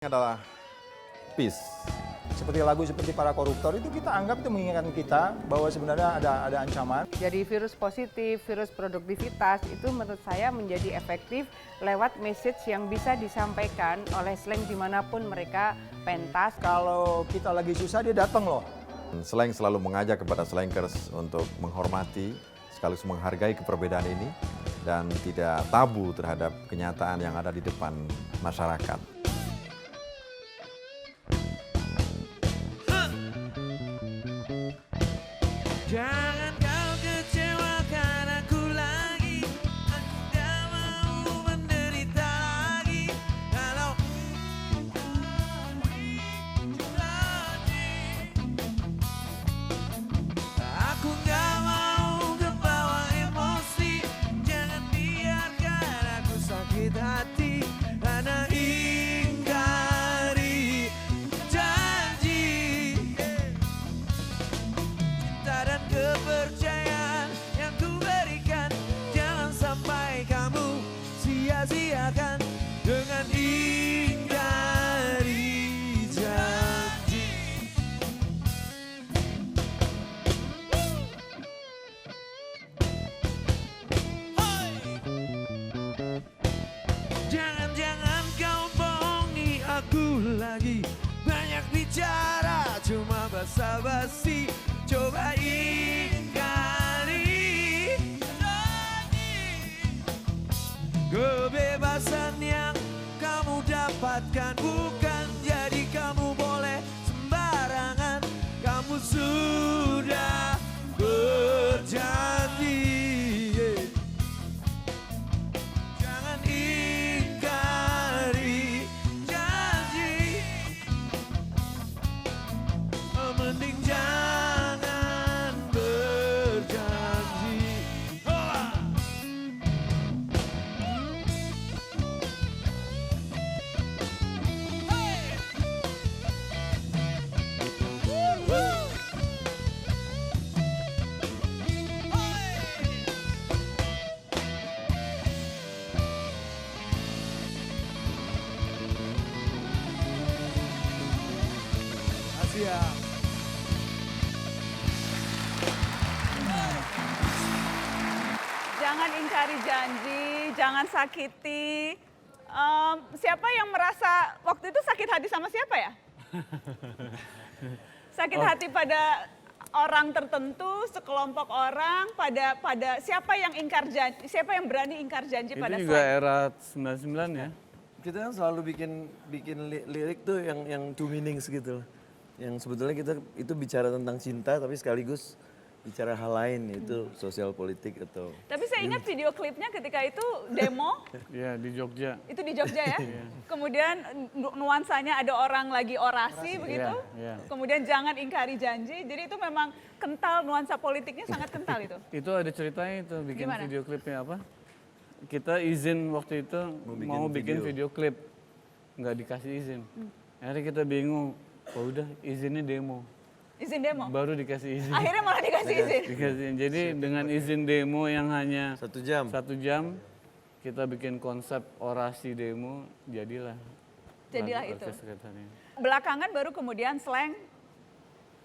Adalah peace. Seperti lagu seperti para koruptor itu kita anggap itu mengingatkan kita bahwa sebenarnya ada ancaman. Jadi virus positif, virus produktivitas itu menurut saya menjadi efektif lewat message yang bisa disampaikan oleh slang dimanapun mereka pentas. Kalau kita lagi susah dia datang loh. Slang selalu mengajak kepada slankers untuk menghormati sekaligus menghargai keperbedaan ini dan tidak tabu terhadap kenyataan yang ada di depan masyarakat. Jangan kau kecewakan aku lagi, aku gak mau menderita lagi. Kalau aku gak mau kebawa emosi, jangan biarkan aku sakit hati karena ingkari janji. Cinta dan kepercayaan yang ku berikan, jangan sampai kamu sia-siakan dengan ingkari janji. Jangan-jangan kau bohongi aku lagi, banyak bicara cuma basa-basi. Coba ingkari kebebasan yang kamu dapatkan, bukan jadi kamu boleh sembarangan. Kamu sudah berjanji, jangan ingkari janji. Mending jangan berjanji. Hola. Hey. Woo. Hey. Makasih ya. Jangan ingkari janji, jangan sakiti. Siapa yang merasa waktu itu sakit hati sama siapa ya? Sakit hati pada orang tertentu, sekelompok orang, pada siapa yang ingkar janji, siapa yang berani ingkar janji Itu pada juga slang? era 99 ya. Kita kan selalu bikin lirik tuh yang two meanings gitu. Yang sebetulnya kita itu bicara tentang cinta tapi sekaligus bicara hal lain, yaitu sosial politik atau Tapi saya ingat video klipnya ketika itu demo, Iya, di Jogja. itu di Jogja ya. Kemudian nuansanya ada orang lagi orasi begitu. Iya. Kemudian jangan ingkari janji. Jadi itu memang kental, nuansa politiknya sangat kental itu. Itu ada ceritanya itu, bikin Gimana? video klipnya apa? Kita izin waktu itu mau bikin video klip. Nggak dikasih izin. Akhirnya kita bingung, oh udah izinnya demo. Izin demo. Baru dikasih izin. Akhirnya malah dikasih izin. Dikasih izin. Jadi dengan izin demo yang hanya 1 jam. 1 jam, kita bikin konsep orasi demo, jadilah. Jadilah lagu itu. Orkes Sekretariat. Belakangan baru kemudian slang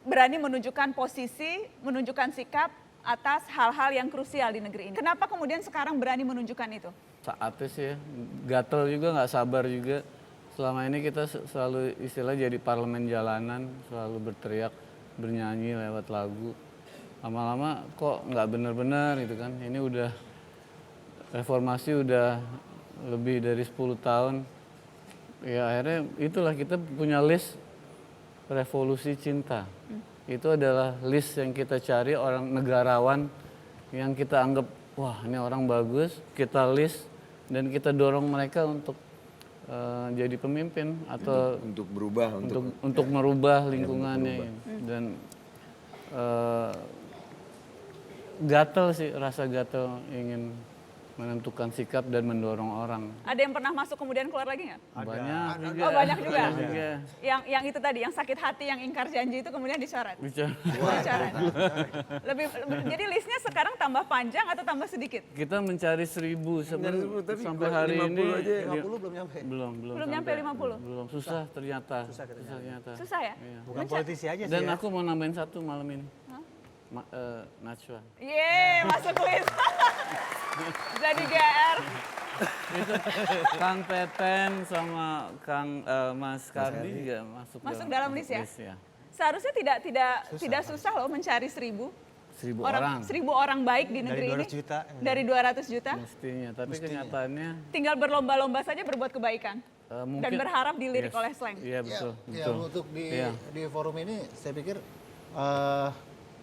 berani menunjukkan posisi, menunjukkan sikap atas hal-hal yang krusial di negeri ini. Kenapa kemudian sekarang berani menunjukkan itu? Saatnya sih ya, gatel juga, nggak sabar juga. Selama ini kita selalu istilah jadi parlemen jalanan, selalu berteriak, bernyanyi lewat lagu. Lama-lama kok nggak bener-bener gitu kan. Ini udah reformasi udah lebih dari 10 tahun. Ya akhirnya itulah kita punya list revolusi cinta. Itu adalah list yang kita cari orang negarawan yang kita anggap wah ini orang bagus, kita list dan kita dorong mereka untuk jadi pemimpin atau untuk berubah, untuk merubah lingkungannya dan gatel sih, rasa gatel ingin menentukan sikap dan mendorong orang. Ada yang pernah masuk kemudian keluar lagi nggak? Banyak juga. Oh banyak juga. Banyak juga. Yang itu tadi, yang sakit hati, yang ingkar janji itu kemudian dicoret. Bicara. Dicoret. Jadi listnya sekarang tambah panjang atau tambah sedikit? Kita mencari 1.000 sebenarnya tapi sampai kok hari 50 ini aja, 50 belum nyampe. belum Belum nyampe 50? Belum, susah ternyata. Susah ternyata. Susah ya? Iya. Bukan politisi aja sih Dan ya. aku mau nambahin satu malam ini. Najwa. Yeay, masuk list. Jadi GR. Itu Kang Teten sama Mas Kardi juga Masuk dalam list ya? ya. Seharusnya tidak susah loh mencari 1.000 1.000 orang 1.000 orang baik di negeri Dari ini. 200 juta. Dari 200 juta. mestinya, tapi kenyataannya Tinggal berlomba-lomba saja berbuat kebaikan. mungkin Dan berharap dilirik Yes. oleh slang. Iya betul, Ya, betul. untuk Iya. di forum ini saya pikir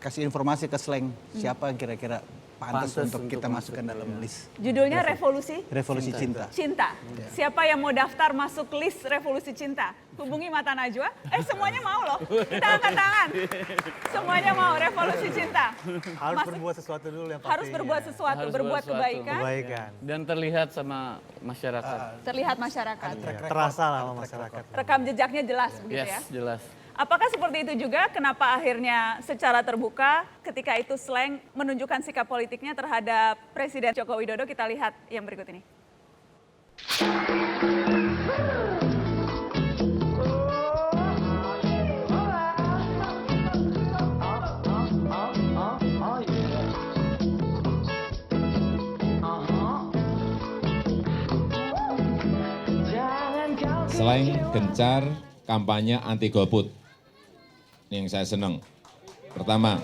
kasih informasi ke slang siapa kira-kira pantas Pantas untuk kita untuk masukkan dalam list Judulnya Revolusi Revolusi Cinta. Cinta. Siapa yang mau daftar masuk list Revolusi Cinta? Hubungi Mata Najwa. Semuanya mau loh. Kita angkat tangan. Semuanya mau Revolusi Cinta. Harus Masuk- berbuat sesuatu dulu yang Harus pastinya. berbuat sesuatu, Harus berbuat berbuat kebaikan, Kebaikan. Dan terlihat sama masyarakat. terlihat masyarakat. Terasa lah sama masyarakat. Rekam jejaknya jelas begitu ya. Yes, jelas. Apakah seperti itu juga kenapa akhirnya secara terbuka ketika itu slang menunjukkan sikap politiknya terhadap Presiden Joko Widodo? Kita lihat yang berikut ini. Selain gencar kampanye anti golput. Ini yang saya senang. Pertama.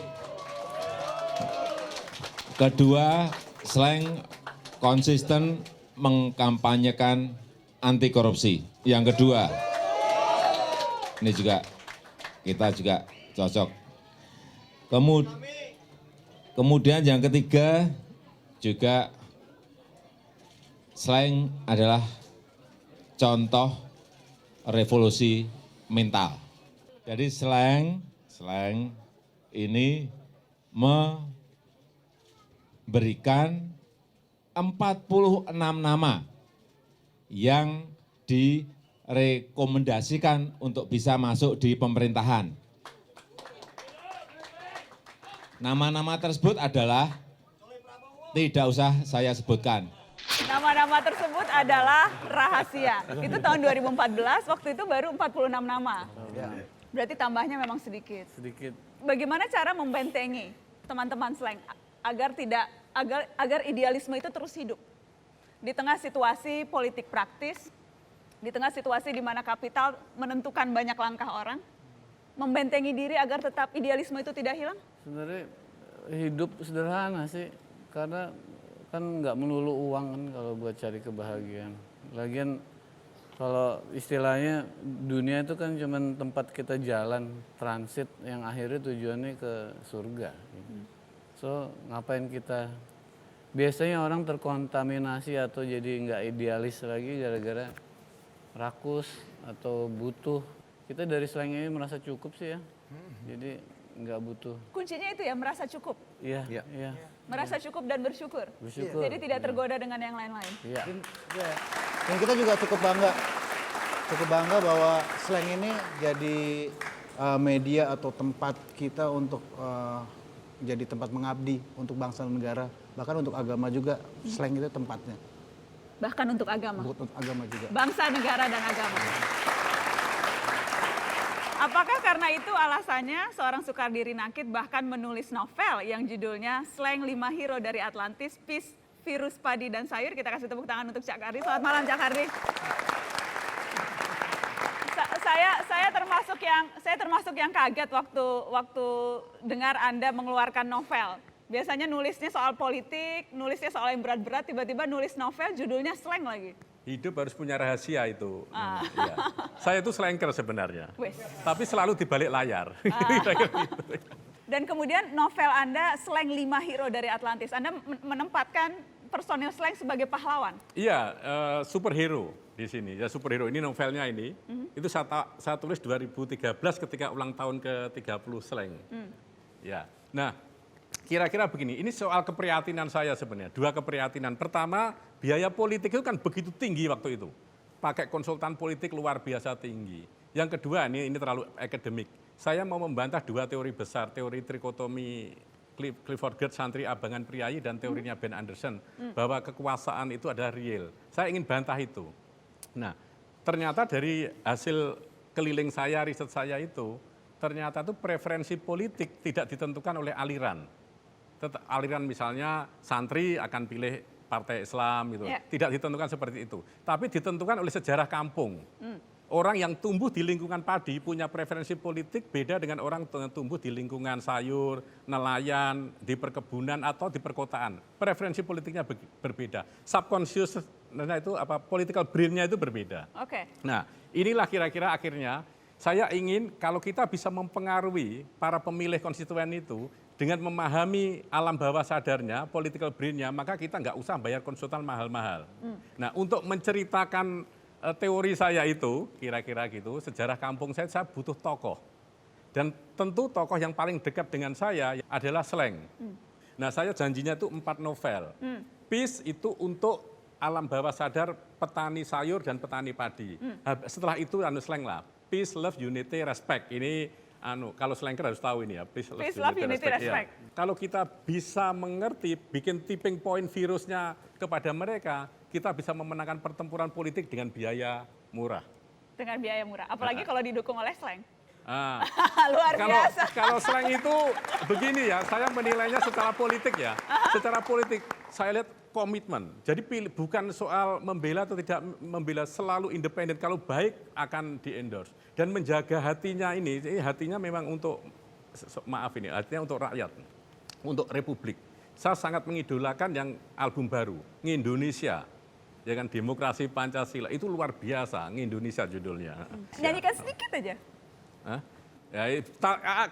Kedua, slang konsisten mengkampanyekan anti korupsi. Yang kedua, ini juga kita juga cocok. Kemudian yang ketiga juga slang adalah contoh revolusi mental. Jadi slang ini memberikan 46 nama yang direkomendasikan untuk bisa masuk di pemerintahan. Nama-nama tersebut adalah tidak usah saya sebutkan. Nama-nama tersebut adalah rahasia. Itu tahun 2014, waktu itu baru 46 nama. Berarti tambahnya memang sedikit. Sedikit. Bagaimana cara membentengi teman-teman slang agar idealisme itu terus hidup di tengah situasi politik praktis, di tengah situasi di mana kapital menentukan banyak langkah orang, membentengi diri agar tetap idealisme itu tidak hilang? Sebenarnya hidup sederhana sih, karena kan nggak melulu uang kan kalau buat cari kebahagiaan. Lagian kalau istilahnya dunia itu kan cuma tempat kita jalan transit yang akhirnya tujuannya ke surga. So ngapain kita? Biasanya orang terkontaminasi atau jadi nggak idealis lagi gara-gara rakus atau butuh. Kita dari slang ini merasa cukup sih ya. Jadi nggak butuh. Kuncinya itu ya, merasa cukup. Iya, iya. Merasa cukup dan bersyukur. Bersyukur. Jadi tidak tergoda dengan yang lain-lain. Iya. Dan kita juga cukup bangga bahwa slang ini jadi media atau tempat kita untuk jadi tempat mengabdi untuk bangsa dan negara, bahkan untuk agama juga slang itu tempatnya. Bahkan untuk agama. Untuk agama juga. Bangsa, negara, dan agama. Apakah karena itu alasannya seorang Soekardiri Nakit bahkan menulis novel yang judulnya Slang 5 Hero dari Atlantis, Peace, Virus, Padi, dan Sayur? Kita kasih tepuk tangan untuk Cak Kardi. Selamat malam Cak Kardi. Saya termasuk yang kaget waktu dengar Anda mengeluarkan novel. Biasanya nulisnya soal politik, nulisnya soal yang berat-berat, tiba-tiba nulis novel judulnya slang lagi. Hidup harus punya rahasia itu. Ya. Saya itu slanker sebenarnya, Wes. tapi selalu di balik layar. Dan kemudian novel Anda Slang 5 Hero dari Atlantis, Anda menempatkan personil slang sebagai pahlawan. Iya, superhero di sini. Ya superhero ini novelnya ini, itu saya tulis 2013 ketika ulang tahun ke-30 slang. Ya. Nah, kira-kira begini, ini soal keprihatinan saya sebenarnya. Dua keprihatinan. Pertama, biaya politik itu kan begitu tinggi waktu itu. Pakai konsultan politik luar biasa tinggi. Yang kedua, ini terlalu akademik. Saya mau membantah dua teori besar, teori trikotomi Clifford Geertz, santri abangan priayi, dan teorinya Ben Anderson, bahwa kekuasaan itu adalah real. Saya ingin bantah itu. Nah, ternyata dari hasil keliling saya, riset saya itu, ternyata itu preferensi politik tidak ditentukan oleh aliran. Aliran misalnya santri akan pilih partai Islam gitu, tidak ditentukan seperti itu. Tapi ditentukan oleh sejarah kampung. Orang yang tumbuh di lingkungan padi punya preferensi politik beda dengan orang yang tumbuh di lingkungan sayur, nelayan, di perkebunan atau di perkotaan. Preferensi politiknya berbeda. Subconscious itu political brain-nya itu berbeda. Oke. Nah, inilah kira-kira akhirnya saya ingin kalau kita bisa mempengaruhi para pemilih konstituen itu dengan memahami alam bawah sadarnya, political brain-nya, maka kita nggak usah bayar konsultan mahal-mahal. Nah, untuk menceritakan teori saya itu, kira-kira gitu, sejarah kampung saya butuh tokoh. Dan tentu tokoh yang paling dekat dengan saya adalah Sleng. Nah, saya janjinya itu 4 novel. Peace itu untuk alam bawah sadar petani sayur dan petani padi. Setelah itu Sleng lah. Peace, love, unity, respect. Ini kalau Slanker harus tahu ini ya. Peace, love, unity, respect. Ya. Kalau kita bisa mengerti, bikin tipping point virusnya kepada mereka, kita bisa memenangkan pertempuran politik dengan biaya murah. Dengan biaya murah, apalagi kalau didukung oleh Sleng. Luar biasa. Kalau Sleng itu begini ya, saya menilainya secara politik ya. Secara politik, saya lihat komitmen. Jadi bukan soal membela atau tidak membela, selalu independen. Kalau baik akan di-endorse. Dan menjaga hatinya ini hatinya memang untuk, maaf ini, hatinya untuk rakyat, untuk republik. Saya sangat mengidolakan yang album baru, Indonesia. Ya kan, Demokrasi Pancasila, itu luar biasa, Indonesia judulnya. Nyanyikan sedikit aja. Hah? Ya,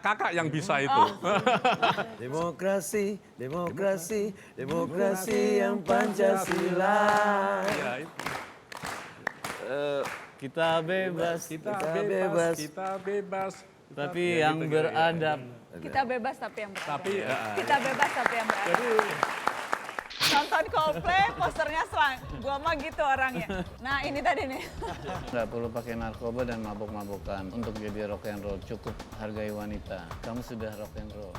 kakak yang bisa itu. Demokrasi, demokrasi, demokrasi yang Pancasila. Ya, itu. Kita bebas, Kita bebas. tapi yang beradab. Kita bebas tapi yang beradab. Tapi Kita bebas tapi yang beradab. Nonton Coldplay, posternya Sleng. Gua mah gitu orangnya. Nah, ini tadi nih. Nggak perlu pakai narkoba dan mabok-mabokan untuk jadi rock and roll. Cukup hargai wanita. Kamu sudah rock and roll.